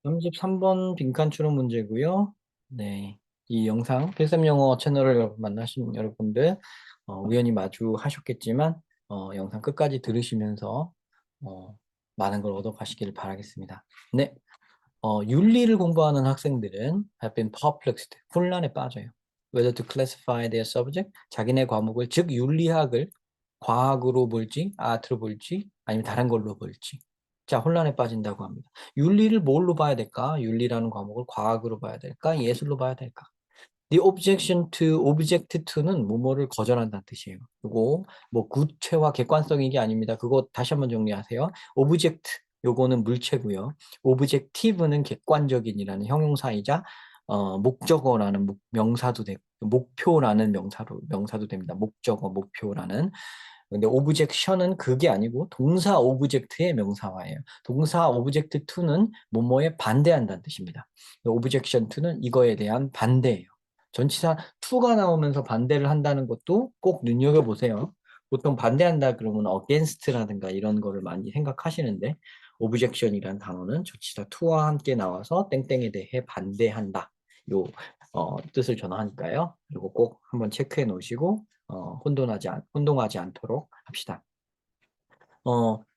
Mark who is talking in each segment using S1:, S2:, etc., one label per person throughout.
S1: 33번 빈칸 추론 문제고요. 네, 이 영상 필름 영어 채널을 만나신 여러분들 우연히 마주하셨겠지만 영상 끝까지 들으시면서 어, 많은 걸 얻어가시기를 바라겠습니다. 네, 윤리를 공부하는 학생들은 have been perplexed, 혼란에 빠져요. Whether to classify their subject, 자기네 과목을 즉 윤리학을 과학으로 볼지, 아트로 볼지, 아니면 다른 걸로 볼지. 자, 혼란에 빠진다고 합니다. 윤리를 뭘로 봐야 될까? 윤리라는 과목을 과학으로 봐야 될까? 예술로 봐야 될까? The objection to, object to는 뭐뭐를 거절한다는 뜻이에요. 그리고 뭐 구체와 객관성인 게 아닙니다. 그거 다시 한번 정리하세요. object, 요거는 물체고요. objective는 객관적인이라는 형용사이자 목적어라는 명사도 되고 목표라는 명사도 됩니다. 목적어, 목표라는. 근데 오브젝션은 그게 아니고 동사 오브젝트의 명사화예요. 동사 오브젝트 to는 뭐뭐에 반대한다는 뜻입니다. 오브젝션 to는 이거에 대한 반대예요. 전치사 to가 나오면서 반대를 한다는 것도 꼭 눈여겨보세요. 보통 반대한다 그러면 against라든가 이런 거를 많이 생각하시는데 objection이라는 단어는 전치사 to와 함께 나와서 땡땡에 대해 반대한다. 요 뜻을 전하니까요. 이거 꼭 한번 체크해 놓으시고 혼동하지 않도록 합시다.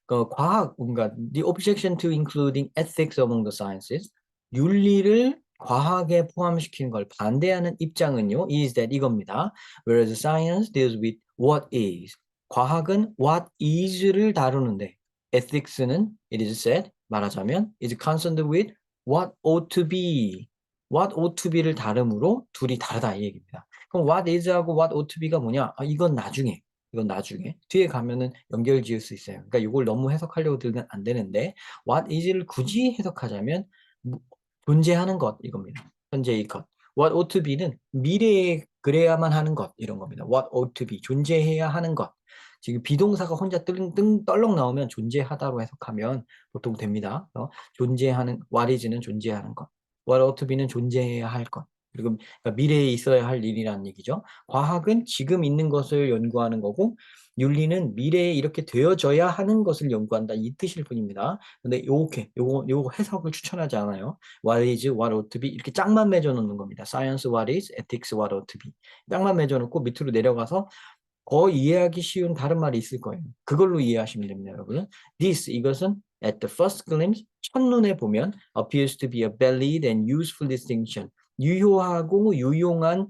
S1: 그 과학, 뭔가 the objection to including ethics among the sciences, 윤리를 과학에 포함시키는 걸 반대하는 입장은요, is that 이겁니다. Whereas science deals with what is. 과학은 what is를 다루는데, ethics는 it is said, 말하자면 is concerned with what ought to be. what ought to be를 다름으로 둘이 다르다 이 얘기입니다. 그럼 what is하고 what ought to be가 뭐냐? 이건 나중에. 이건 나중에 뒤에 가면은 연결 지을 수 있어요. 그러니까 이걸 너무 해석하려고 들면 안 되는데 what is를 굳이 해석하자면 존재하는 것 이겁니다. 현재의 것. what ought to be는 미래에 그래야만 하는 것 이런 겁니다. what ought to be 존재해야 하는 것. 지금 비동사가 혼자 떨렁 나오면 존재하다로 해석하면 보통 됩니다. 존재하는 what is는 존재하는 것. what ought to be는 존재해야 할 것. 그리고 그러니까 미래에 있어야 할 일이라는 얘기죠. 과학은 지금 있는 것을 연구하는 거고 윤리는 미래에 이렇게 되어져야 하는 것을 연구한다 이 뜻일 뿐입니다. 근데 요거 해석을 추천하지 않아요. What is, what ought to be 이렇게 짝만 맺어 놓는 겁니다. Science, what is, ethics, what ought to be 짝만 맺어 놓고 밑으로 내려가서 더 이해하기 쉬운 다른 말이 있을 거예요. 그걸로 이해하시면 됩니다, 여러분. This 이것은 at the first glimpse 첫눈에 보면 appears to be a valid and useful distinction. 유효하고 유용한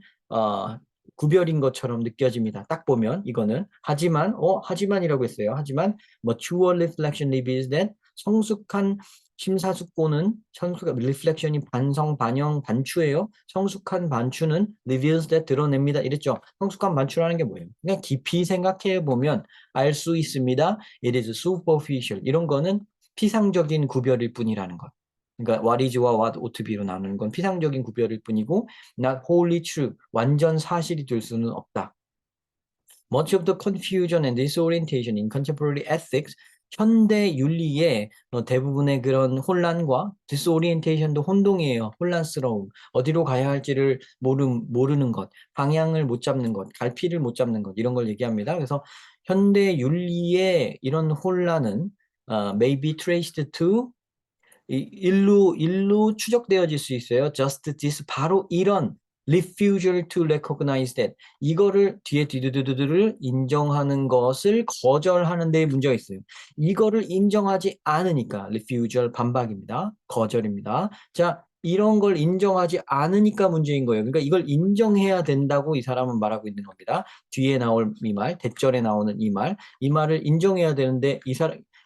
S1: 구별인 것처럼 느껴집니다. 딱 보면 이거는 하지만이라고 했어요. 하지만 mature reflection reveals that 성숙한 심사숙고는 reflection이 반성, 반영, 반추예요. 성숙한 반추는 reveals that 드러냅니다. 이랬죠. 성숙한 반추라는 게 뭐예요? 그냥 깊이 생각해 보면 알 수 있습니다. It is superficial. 이런 거는 피상적인 구별일 뿐이라는 것. 그러니까 what is와 what ought to be로 나누는 건 피상적인 구별일 뿐이고 not wholly true, 완전 사실이 될 수는 없다. Much of the confusion and disorientation in contemporary ethics, 현대 윤리의 대부분의 그런 혼란과 disorientation도 혼동이에요. 혼란스러움, 어디로 가야 할지를 모르는 것, 방향을 못 잡는 것, 갈피를 못 잡는 것 이런 걸 얘기합니다. 그래서 현대 윤리의 이런 혼란은 may be traced to 일로 추적되어질 수 있어요. Just this, 바로 이런 refusal to recognize that 이거를 뒤에 디드드드를 인정하는 것을 거절하는 데 문제가 있어요. 이거를 인정하지 않으니까 refusal 반박입니다. 거절입니다. 자, 이런 걸 인정하지 않으니까 문제인 거예요. 그러니까 이걸 인정해야 된다고 이 사람은 말하고 있는 겁니다. 뒤에 나올 이 말, 대절에 나오는 이 말을 인정해야 되는데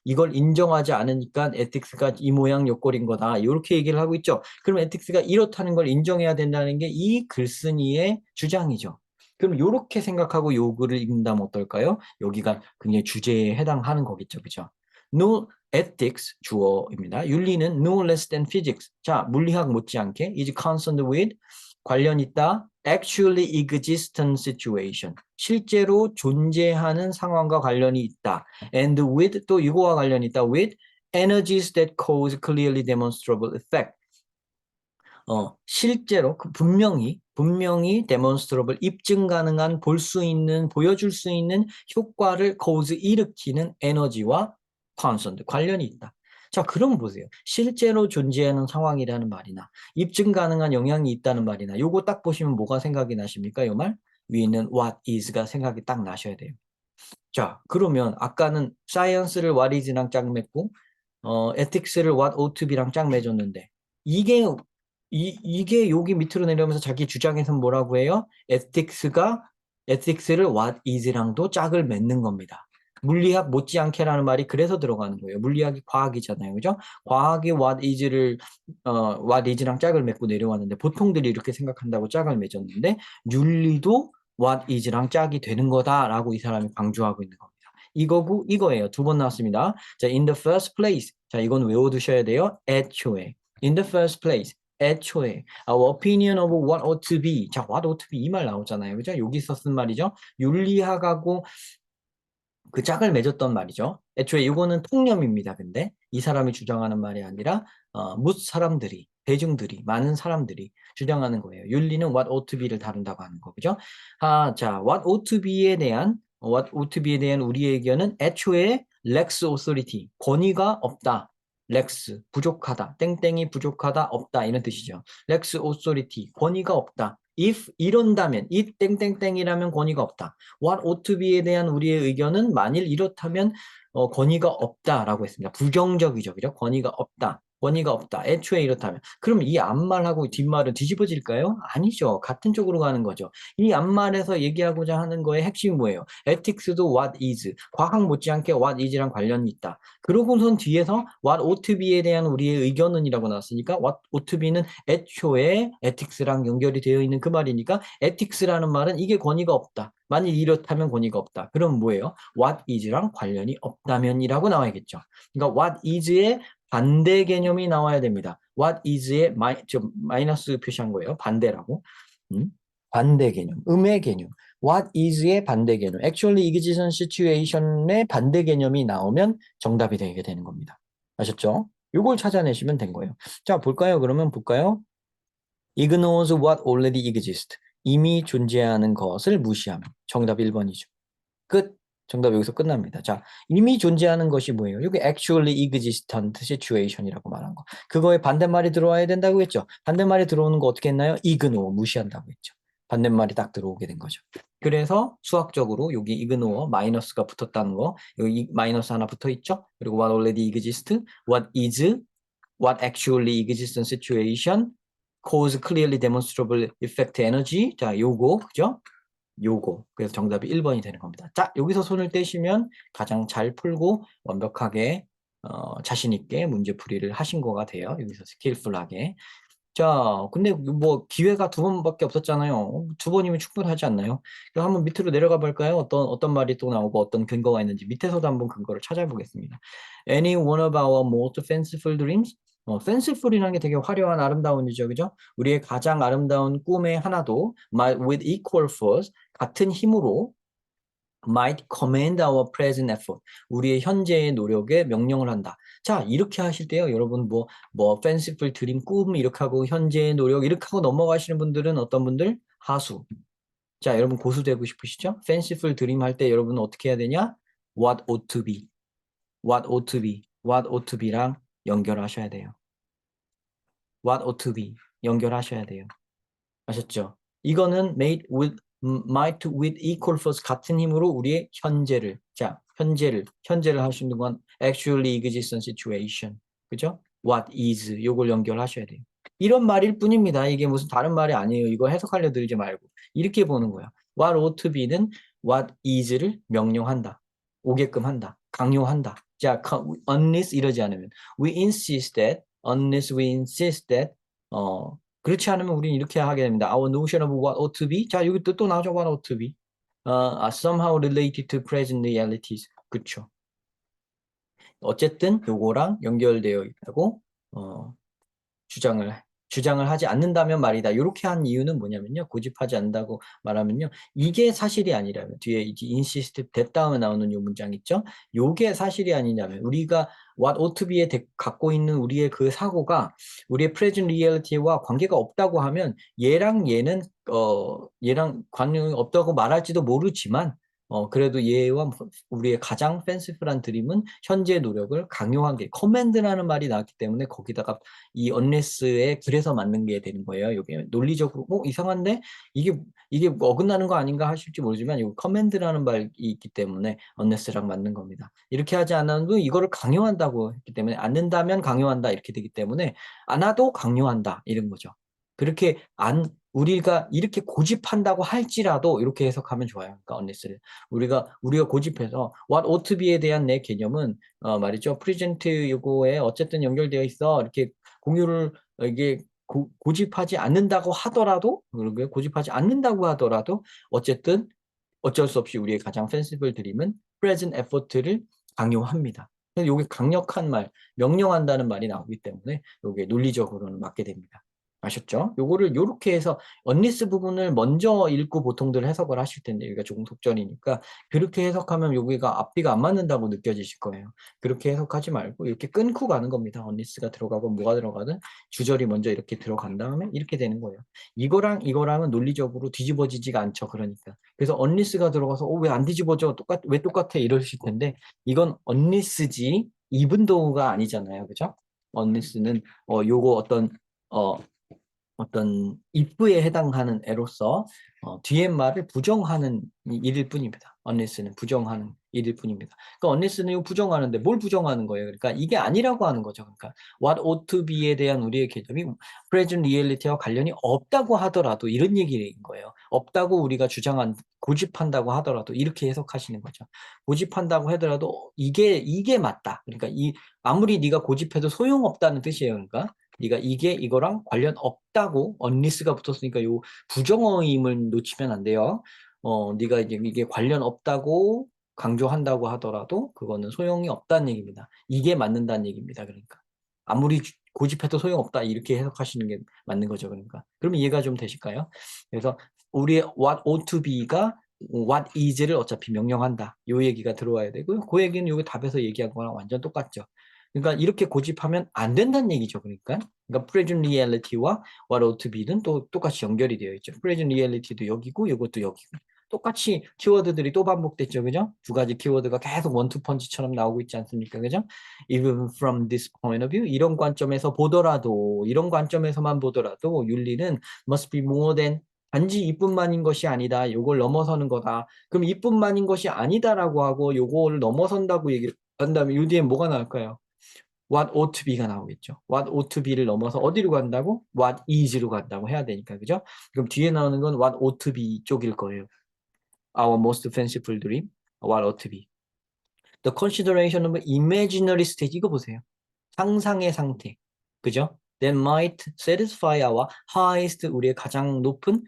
S1: 이걸 인정하지 않으니까 에틱스가 이 모양 요꼴인 거다. 이렇게 얘기를 하고 있죠. 그럼 에틱스가 이렇다는 걸 인정해야 된다는 게 이 글쓴이의 주장이죠. 그럼 이렇게 생각하고 요 글을 읽는다면 어떨까요? 여기가 굉장히 주제에 해당하는 거겠죠. 그죠? No ethics 주어입니다. 윤리는 no less than physics. 자, 물리학 못지않게 is concerned with 관련 있다. actually existent situation. 실제로 존재하는 상황과 관련이 있다. and with 또 이거와 관련이 있다. with energies that cause clearly demonstrable effect. 실제로 분명히 demonstrable 입증 가능한 볼 수 있는 보여줄 수 있는 효과를 cause 일으키는 에너지와 concerned 관련이 있다. 자, 그럼 보세요. 실제로 존재하는 상황이라는 말이나 입증 가능한 영향이 있다는 말이나 요거 딱 보시면 뭐가 생각이 나십니까? 요 말? 위에 있는 what is가 생각이 딱 나셔야 돼요. 자, 그러면 아까는 science를 what is랑 짝 맺고 ethics를 what ought to be랑 짝 맺었는데 이게 이게 여기 밑으로 내려오면서 자기 주장에서는 뭐라고 해요? ethics를 what is랑도 짝을 맺는 겁니다. 물리학 못지않게라는 말이 그래서 들어가는 거예요. 물리학이 과학이잖아요. 그죠? 과학이 what is랑 짝을 맺고 내려왔는데 보통들이 이렇게 생각한다고 짝을 맺었는데 윤리도 what is랑 짝이 되는 거다라고 이 사람이 강조하고 있는 겁니다. 이거고 이거예요. 두 번 나왔습니다. 자, in the first place. 자, 이건 외워두셔야 돼요. 애초에. in the first place. 애초에. our opinion of what ought to be. 자, what ought to be 이 말 나오잖아요. 그죠? 여기서 쓴 말이죠. 윤리학하고 그 짝을 맺었던 말이죠. 애초에 이거는 통념입니다. 근데 이 사람이 주장하는 말이 아니라 사람들이 대중들이 많은 사람들이 주장하는 거예요. 윤리는 what ought to be를 다룬다고 하는 거 그죠? 자, what ought to be에 대한 우리의 의견은 애초에 lex authority 권위가 없다. lex 부족하다. 땡땡이 부족하다 없다 이런 뜻이죠. lex authority 권위가 없다. if 이런다면 if 땡땡땡이라면 권위가 없다. what ought to be에 대한 우리의 의견은 만일 이렇다면 권위가 없다라고 했습니다. 부정적이죠. 그죠? 권위가 없다. 권위가 없다. 애초에 이렇다면. 그럼 이 앞말하고 뒷말은 뒤집어질까요? 아니죠. 같은 쪽으로 가는 거죠. 이 앞말에서 얘기하고자 하는 거의 핵심이 뭐예요? ethics도 what is, 과학 못지않게 what is랑 관련이 있다. 그러고선 뒤에서 what ought to be에 대한 우리의 의견은이라고 나왔으니까 what ought to be는 애초에 ethics랑 연결이 되어 있는 그 말이니까 ethics라는 말은 이게 권위가 없다. 만일 이렇다면 권위가 없다. 그럼 뭐예요? what is랑 관련이 없다면이라고 나와야겠죠. 그러니까 what is의 반대 개념이 나와야 됩니다. what is의 마이너스 표시한 거예요. 반대라고. 반대 개념, 음의 개념. What is의 반대 개념. Actually existing situation의 반대 개념이 나오면 정답이 되게 되는 겁니다. 아셨죠? 이걸 찾아내시면 된 거예요. 자, 볼까요? 그러면 볼까요? Ignores what already exists. 이미 존재하는 것을 무시하면. 정답 1번이죠. 끝. 정답 여기서 끝납니다. 자, 이미 존재하는 것이 뭐예요? 여기 actually existent situation이라고 말한 거. 그거에 반대말이 들어와야 된다고 했죠. 반대말이 들어오는 거 어떻게 했나요? ignore, 무시한다고 했죠. 반대말이 딱 들어오게 된 거죠. 그래서 수학적으로 여기 ignore, 마이너스가 붙었다는 거, 여기 마이너스 하나 붙어 있죠. 그리고 what already exists, what actually existent situation, cause clearly demonstrable effect energy. 자, 요거, 그죠? 요거. 그래서 정답이 1번이 되는 겁니다. 자, 여기서 손을 떼시면 가장 잘 풀고 완벽하게 자신 있게 문제풀이를 하신 거가 돼요. 여기서 스킬풀하게. 자, 근데 뭐 기회가 두 번밖에 없었잖아요. 두 번이면 충분하지 않나요? 그럼 한번 밑으로 내려가 볼까요? 어떤 말이 또 나오고 어떤 근거가 있는지 밑에서도 한번 근거를 찾아보겠습니다. Any one of our most fanciful dreams? fanciful이라는 게 되게 화려한 아름다운 이죠, 그죠? 우리의 가장 아름다운 꿈의 하나도 might with equal force 같은 힘으로 might command our present effort. 우리의 현재의 노력에 명령을 한다. 자, 이렇게 하실 때요, 여러분, fanciful dream, 꿈, 이렇게 하고, 현재의 노력, 이렇게 하고 넘어가시는 분들은 어떤 분들? 하수. 자, 여러분, 고수 되고 싶으시죠? fanciful dream 할 때 여러분은 어떻게 해야 되냐? what ought to be. what ought to be. what ought to be랑 연결하셔야 돼요. what ought to be. 연결하셔야 돼요. 아셨죠? 이거는 might with equal force 같은 힘으로 우리의 현재를 하시는 건 actually existent situation. 그죠? what is 요걸 연결하셔야 돼요. 이런 말일 뿐입니다. 이게 무슨 다른 말이 아니에요. 이거 해석하려 들지 말고. 이렇게 보는 거야. what ought to be는 what is를 명령한다. 오게끔 한다. 강요한다. 자, unless 이러지 않으면 unless we insist that 그렇지 않으면 우리는 이렇게 하게 됩니다. Our notion of what ought to be. 자, 여기 또 나오죠. What ought to be. Somehow related to present realities. 그렇죠. 어쨌든 요거랑 연결되어 있다고 주장을 하지 않는다면 말이다. 이렇게 한 이유는 뭐냐면요. 고집하지 않는다고 말하면요. 이게 사실이 아니라면 뒤에 이제 insist that 다음에 나오는 요 문장 있죠. 요게 사실이 아니냐면 우리가 what ought to be에 갖고 있는 우리의 그 사고가 우리의 present reality와 관계가 없다고 하면 얘랑 관련이 없다고 말할지도 모르지만 그래도 얘와 우리의 가장 팬시풀한 드림은 현재의 노력을 강요한 게 커맨드라는 말이 나왔기 때문에 거기다가 이 unless에 그래서 맞는 게 되는 거예요. 이게 논리적으로 이상한데 이게 어긋나는 거 아닌가 하실지 모르지만 이 커맨드라는 말이 있기 때문에 unless랑 맞는 겁니다. 이렇게 하지 않아도 이거를 강요한다고 했기 때문에 안 된다면 강요한다 이렇게 되기 때문에 안 와도 강요한다 이런 거죠. 그렇게 우리가 이렇게 고집한다고 할지라도 이렇게 해석하면 좋아요. 그러니까 unless를 우리가 고집해서 what ought to be에 대한 내 개념은 말이죠. present 요거에 어쨌든 연결되어 있어. 이렇게 공유를 이게 고집하지 않는다고 하더라도 그러게 고집하지 않는다고 하더라도 어쨌든 어쩔 수 없이 우리의 가장 센시블 드림은 present effort를 강요합니다. 이게 강력한 말, 명령한다는 말이 나오기 때문에 이게 논리적으로는 맞게 됩니다. 아셨죠? 요거를 요렇게 해서 언리스 부분을 먼저 읽고 보통들 해석을 하실 텐데 여기가 조금 속전이니까 그렇게 해석하면 여기가 앞뒤가 안 맞는다고 느껴지실 거예요. 그렇게 해석하지 말고 이렇게 끊고 가는 겁니다. 언리스가 들어가고 뭐가 들어가든 주절이 먼저 이렇게 들어간 다음에 이렇게 되는 거예요. 이거랑 이거랑은 논리적으로 뒤집어지지가 않죠. 그러니까. 그래서 언리스가 들어가서 왜 안 뒤집어져? 왜 똑같아? 이러실 텐데 이건 언리스지 이분도가 아니잖아요. 그죠? 언리스는 요거 어, 어떤 if에 해당하는 애로서 뒤에 말을 부정하는 일일 뿐입니다. unless는 부정하는 일일 뿐입니다. 그러니까 unless는 이거 부정하는데 뭘 부정하는 거예요? 그러니까 이게 아니라고 하는 거죠. 그러니까 what ought to be에 대한 우리의 개념이 present reality와 관련이 없다고 하더라도 이런 얘기인 거예요. 없다고 우리가 주장한 고집한다고 하더라도 이렇게 해석하시는 거죠. 고집한다고 하더라도 이게 맞다. 그러니까 아무리 네가 고집해도 소용없다는 뜻이에요. 그러니까 네가 이거랑 관련 없다고 언리스가 붙었으니까 요 부정어임을 놓치면 안 돼요. 네가 이게 관련 없다고 강조한다고 하더라도 그거는 소용이 없다는 얘기입니다. 이게 맞는다는 얘기입니다. 그러니까 아무리 고집해도 소용없다 이렇게 해석하시는 게 맞는 거죠. 그러니까 그러면 이해가 좀 되실까요? 그래서 우리의 what ought to be가 what is를 어차피 명령한다. 요 얘기가 들어와야 되고요. 그 얘기는 여기 답에서 얘기한 거랑 완전 똑같죠. 그러니까 이렇게 고집하면 안 된다는 얘기죠. 그러니까 present reality와 what ought to be는 또 똑같이 연결이 되어 있죠. present reality도 여기고 이것도 여기고 똑같이 키워드들이 또 반복됐죠. 그죠? 두 가지 키워드가 계속 원투펀치처럼 나오고 있지 않습니까? 그죠? Even from this point of view 이런 관점에서 보더라도 이런 관점에서만 보더라도 윤리는 must be more than 단지 이뿐만인 것이 아니다. 요걸 넘어서는 거다. 그럼 이뿐만인 것이 아니다라고 하고 요거를 넘어선다고 얘기를 한다면 요 뒤에 뭐가 나올까요? what ought to be가 나오겠죠. what ought to be를 넘어서 어디로 간다고? what is로 간다고 해야 되니까, 그죠? 그럼 뒤에 나오는 건 what ought to be 쪽일 거예요. Our most fanciful dream, what ought to be. The consideration of imaginary state, 이거 보세요. 상상의 상태, 그죠? That might satisfy our highest, 우리의 가장 높은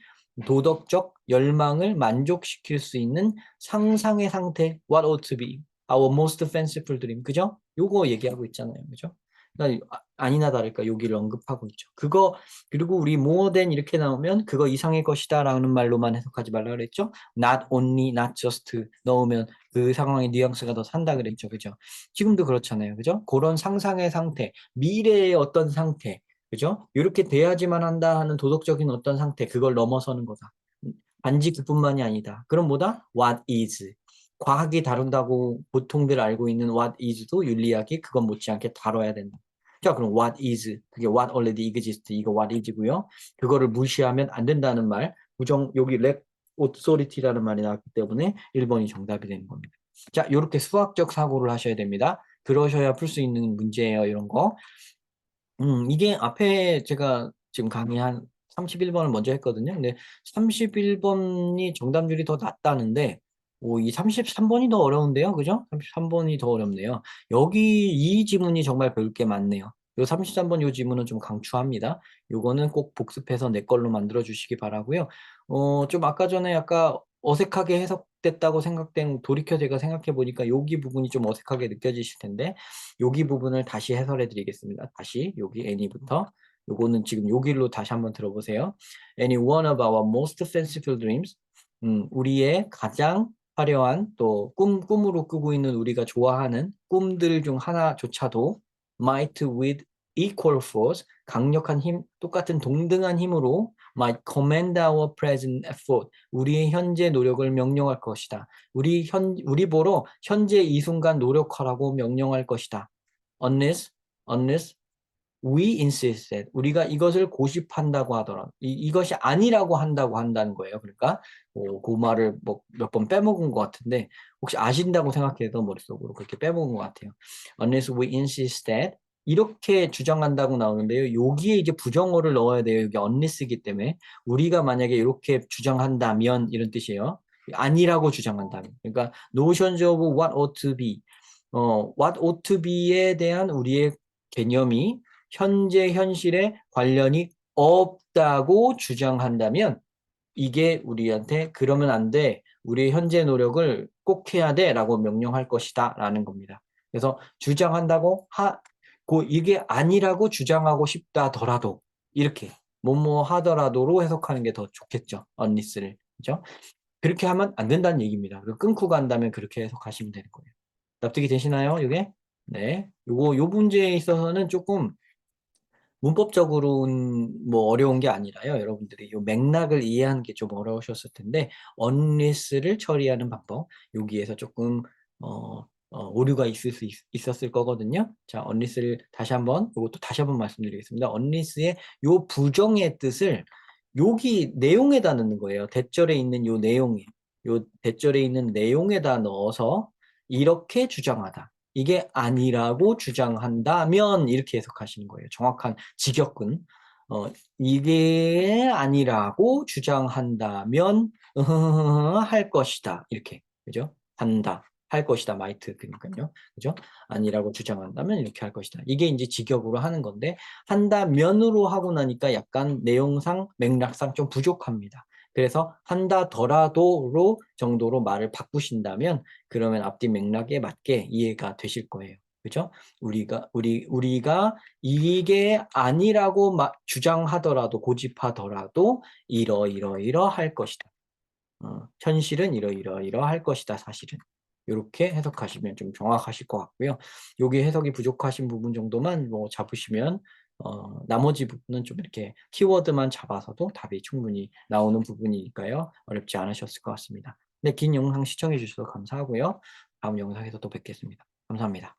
S1: 도덕적 열망을 만족시킬 수 있는 상상의 상태, what ought to be, our most fanciful dream, 그죠? 요거 얘기하고 있잖아요, 그죠? 그러니까 아니나 다를까 여기를 언급하고 있죠. 그리고 우리 more than 이렇게 나오면 그거 이상의 것이다라는 말로만 해석하지 말라 그랬죠? Not only, not just 넣으면 그 상황의 뉘앙스가 더 산다 그랬죠, 그죠? 지금도 그렇잖아요, 그죠? 그런 상상의 상태, 미래의 어떤 상태, 그죠? 이렇게 돼야지만 한다 하는 도덕적인 어떤 상태, 그걸 넘어서는 거다. 단지 그뿐만이 아니다. 그럼 뭐다? What is. 과학이 다룬다고 보통들 알고 있는 what is도 윤리학이 그건 못지않게 다뤄야 된다. 자, 그럼 what is, 그게 what already exists, 이거 what is고요. 그거를 무시하면 안 된다는 말, 여기 lack authority라는 말이 나왔기 때문에 1번이 정답이 되는 겁니다. 자, 이렇게 수학적 사고를 하셔야 됩니다. 그러셔야 풀 수 있는 문제예요, 이런 거. 이게 앞에 제가 지금 강의 한 31번을 먼저 했거든요. 근데 31번이 정답률이 더 낮다는데, 이 33번이 더 어려운데요. 그죠? 33번이 더 어렵네요. 여기 이 지문이 정말 배울 게 많네요. 요 33번 요 지문은 좀 강추합니다. 요거는 꼭 복습해서 내 걸로 만들어 주시기 바라고요. 좀 아까 전에 약간 어색하게 해석됐다고 돌이켜 제가 생각해 보니까 여기 부분이 좀 어색하게 느껴지실 텐데, 여기 부분을 다시 해설해 드리겠습니다. 다시 여기 any부터 요거는 지금 여기로 다시 한번 들어보세요. Any one of our most fanciful dreams, 우리의 가장 화려한 또 꿈으로 꾸고 있는 우리가 좋아하는 꿈들 중 하나조차도 might with equal force, 강력한 힘, 똑같은 동등한 힘으로 might command our present effort. 우리의 현재 노력을 명령할 것이다. 우리 보러 현재 이 순간 노력하라고 명령할 것이다. unless we insist that 우리가 이것을 고집한다고 하더라도 이것이 아니라고 한다는 거예요. 그러니까 그 말을 뭐 몇 번 빼먹은 것 같은데 혹시 아신다고 생각해서 머릿속으로 그렇게 빼먹은 것 같아요. Unless we insist that 이렇게 주장한다고 나오는데요. 여기에 이제 부정어를 넣어야 돼요. 여기 unless이기 때문에 우리가 만약에 이렇게 주장한다면 이런 뜻이에요. 아니라고 주장한다면. 그러니까 notions of what ought to be what ought to be에 대한 우리의 개념이 현재 현실에 관련이 없다고 주장한다면 이게 우리한테 그러면 안 돼. 우리의 현재 노력을 꼭 해야 돼 라고 명령할 것이다 라는 겁니다. 그래서 주장한다고 이게 아니라고 주장하고 싶다더라도 이렇게 뭐뭐 하더라도로 해석하는 게 더 좋겠죠. unless를. 그죠? 그렇게 하면 안 된다는 얘기입니다. 끊고 간다면 그렇게 해석하시면 되는 거예요. 납득이 되시나요? 이게? 네. 요 문제에 있어서는 조금 문법적으로는 뭐 어려운 게 아니라요. 여러분들이 이 맥락을 이해하는 게 좀 어려우셨을 텐데 unless를 처리하는 방법 여기에서 조금 오류가 있을 수 있었을 거거든요. 자, unless를 다시 한번 이것도 다시 한번 말씀드리겠습니다. unless의 요 부정의 뜻을 여기 내용에다 넣는 거예요. 대절에 있는 요 내용에 요 대절에 있는 내용에다 넣어서 이렇게 주장하다. 이게 아니라고 주장한다면 이렇게 해석하시는 거예요. 정확한 직역은 이게 아니라고 주장한다면 할 것이다. 이렇게 그죠? 한다. 할 것이다. might 그러니까요. 그죠? 아니라고 주장한다면 이렇게 할 것이다. 이게 이제 직역으로 하는 건데 한다면으로 하고 나니까 약간 내용상 맥락상 좀 부족합니다. 그래서 한다더라도로 정도로 말을 바꾸신다면 그러면 앞뒤 맥락에 맞게 이해가 되실 거예요. 그죠? 우리가 이게 아니라고 주장하더라도 고집하더라도 이러할 것이다. 현실은 이러할 것이다. 사실은. 이렇게 해석하시면 좀 정확하실 것 같고요. 여기 해석이 부족하신 부분 정도만 뭐 잡으시면 나머지 부분은 좀 이렇게 키워드만 잡아서도 답이 충분히 나오는 부분이니까요. 어렵지 않으셨을 것 같습니다. 네, 긴 영상 시청해 주셔서 감사하고요. 다음 영상에서 또 뵙겠습니다. 감사합니다.